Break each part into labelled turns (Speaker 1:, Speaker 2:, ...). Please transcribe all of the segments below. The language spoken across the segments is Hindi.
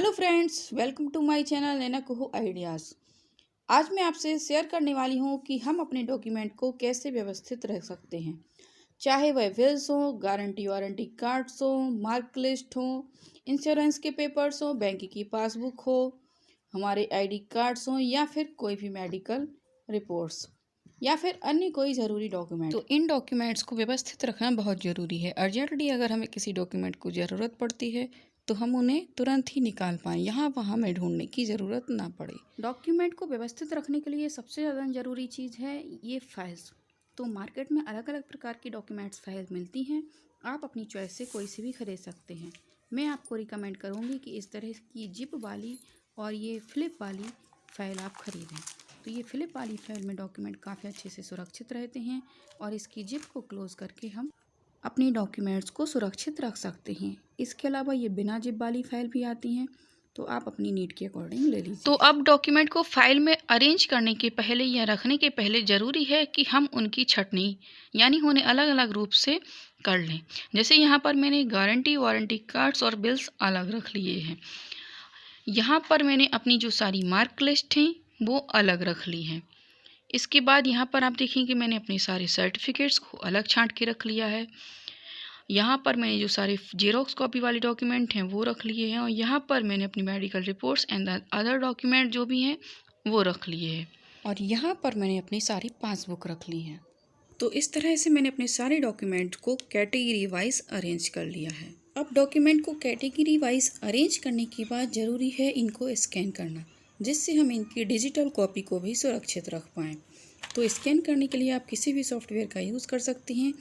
Speaker 1: Hello friends, welcome to my channel Naina Kuhu ideas. आज मैं आपसे शेयर करने वाली हूँ कि हम अपने डॉक्यूमेंट को कैसे व्यवस्थित रख सकते हैं। चाहे वह बिल्स हो, गारंटी वारंटी कार्ड्स हो, मार्क लिस्ट हो, इंश्योरेंस के पेपर्स हो, बैंक की पासबुक हो, हमारे आईडी कार्ड्स हो या फिर कोई भी मेडिकल रिपोर्ट्स या फिर अन्य कोई ज़रूरी डॉक्यूमेंट। तो इन डॉक्यूमेंट्स को व्यवस्थित रखना बहुत ज़रूरी है। अर्जेंटली अगर हमें किसी डॉक्यूमेंट को ज़रूरत पड़ती है तो हम उन्हें तुरंत ही निकाल पाएँ, यहाँ वहाँ में ढूंढने की ज़रूरत ना पड़े। डॉक्यूमेंट को व्यवस्थित रखने के लिए सबसे ज़्यादा ज़रूरी चीज़ है ये फाइल्स। तो मार्केट में अलग अलग प्रकार की डॉक्यूमेंट्स फाइल मिलती हैं। आप अपनी चॉइस से कोई सी भी खरीद सकते हैं। मैं आपको रिकमेंड करूँगी कि इस तरह की जिप वाली और ये फ्लिप वाली फ़ाइल आप ख़रीदें। तो ये फ्लिप वाली फ़ाइल में डॉक्यूमेंट काफ़ी अच्छे से सुरक्षित रहते हैं और इसकी जिप को क्लोज़ करके हम अपनी डॉक्यूमेंट्स को सुरक्षित रख सकते हैं। इसके अलावा ये बिना जिप वाली फ़ाइल भी आती हैं, तो आप अपनी नीड के अकॉर्डिंग ले लीजिए। तो अब डॉक्यूमेंट को फाइल में अरेंज करने के पहले या रखने के पहले ज़रूरी है कि हम उनकी छँटनी यानी उन्हें अलग अलग रूप से कर लें। जैसे यहाँ पर मैंने गारंटी वारंटी कार्ड्स और बिल्स अलग रख लिए हैं। यहाँ पर मैंने अपनी जो सारी मार्क लिस्ट हैं वो अलग रख ली हैं। इसके बाद यहाँ पर आप देखें कि मैंने अपने सारे सर्टिफिकेट्स को अलग छांट के रख लिया है। यहाँ पर मैंने जो सारे जेरोक्स कॉपी वाले डॉक्यूमेंट हैं वो रख लिए हैं और यहाँ पर मैंने अपनी medical reports and other document जो भी हैं वो रख लिए हैं और यहाँ पर मैंने अपनी सारी पासबुक रख ली है। तो इस तरह से मैंने अपने सारे डॉक्यूमेंट को कैटेगरी वाइज अरेंज कर लिया है। अब डॉक्यूमेंट को कैटेगरी वाइज अरेंज करने के बाद ज़रूरी है इनको स्कैन करना, जिससे हम इनकी डिजिटल कॉपी को भी सुरक्षित रख पाएँ। तो स्कैन करने के लिए आप किसी भी सॉफ्टवेयर का यूज़ कर सकती हैं।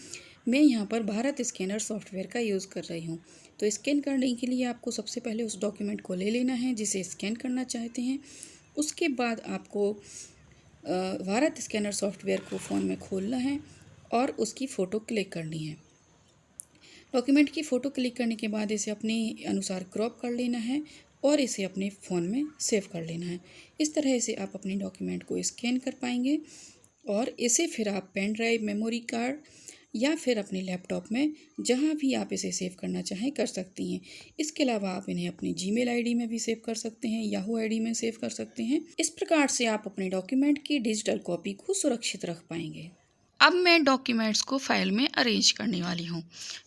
Speaker 1: मैं यहाँ पर भारत स्कैनर सॉफ्टवेयर का यूज़ कर रही हूँ। तो स्कैन करने के लिए आपको सबसे पहले उस डॉक्यूमेंट को ले लेना है जिसे स्कैन करना चाहते हैं। उसके बाद आपको भारत स्कैनर सॉफ्टवेयर को फ़ोन में खोलना है और उसकी फ़ोटो क्लिक करनी है। डॉक्यूमेंट की फ़ोटो क्लिक करने के बाद इसे अपने अनुसार क्रॉप कर लेना है और इसे अपने फ़ोन में सेव कर लेना है। इस तरह से आप अपने डॉक्यूमेंट को स्कैन कर पाएंगे और इसे फिर आप पेन ड्राइव, मेमोरी कार्ड या फिर अपने लैपटॉप में जहाँ भी आप इसे सेव करना चाहें कर सकती हैं। इसके अलावा आप इन्हें अपनी जीमेल आईडी में भी सेव कर सकते हैं, याहू आईडी में सेव कर सकते हैं। इस प्रकार से आप अपने डॉक्यूमेंट की डिजिटल कॉपी को सुरक्षित रख पाएंगे। अब मैं डॉक्यूमेंट्स को फाइल में अरेंज करने वाली हूँ।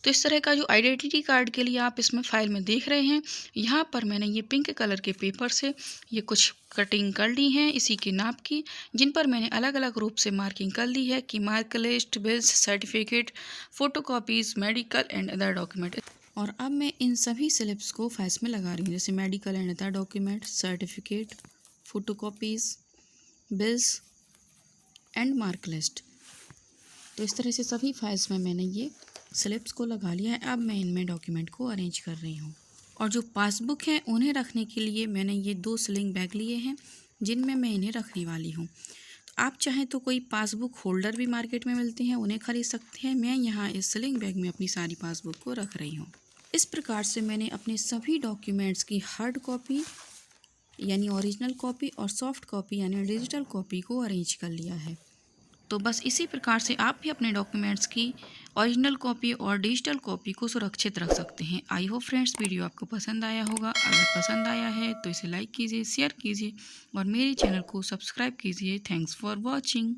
Speaker 1: तो इस तरह का जो आइडेंटिटी कार्ड के लिए आप इसमें फाइल में देख रहे हैं, यहाँ पर मैंने ये पिंक कलर के पेपर से ये कुछ कटिंग कर ली हैं इसी के नाप की, जिन पर मैंने अलग अलग रूप से मार्किंग कर ली है कि mark list, bills, certificate, photocopies, medical and other document. और अब मैं इन सभी स्लिप्स को फाइल्स में लगा रही हूँ, जैसे medical and other document, certificate, photocopies, bills and mark list. तो इस तरह से सभी फाइल्स में मैंने ये स्लिप्स को लगा लिया है। अब मैं इनमें डॉक्यूमेंट को अरेंज कर रही हूँ। और जो पासबुक हैं उन्हें रखने के लिए मैंने ये 2 स्लिंग बैग लिए हैं जिनमें मैं इन्हें रखने वाली हूँ। तो आप चाहें तो कोई पासबुक होल्डर भी मार्केट में मिलते हैं, उन्हें खरीद सकते हैं। मैं यहाँ इस स्लिंग बैग में अपनी सारी पासबुक को रख रही हूँ। इस प्रकार से मैंने अपने सभी डॉक्यूमेंट्स की हार्ड कॉपी यानी ओरिजिनल कॉपी और सॉफ्ट कॉपी यानी डिजिटल कॉपी को अरेंज कर लिया है। तो बस इसी प्रकार से आप भी अपने डॉक्यूमेंट्स की ओरिजिनल कॉपी और डिजिटल कॉपी को सुरक्षित रख सकते हैं। आई होप फ्रेंड्स वीडियो आपको पसंद आया होगा। अगर पसंद आया है तो इसे लाइक कीजिए, शेयर कीजिए और मेरे चैनल को सब्सक्राइब कीजिए। Thanks for watching.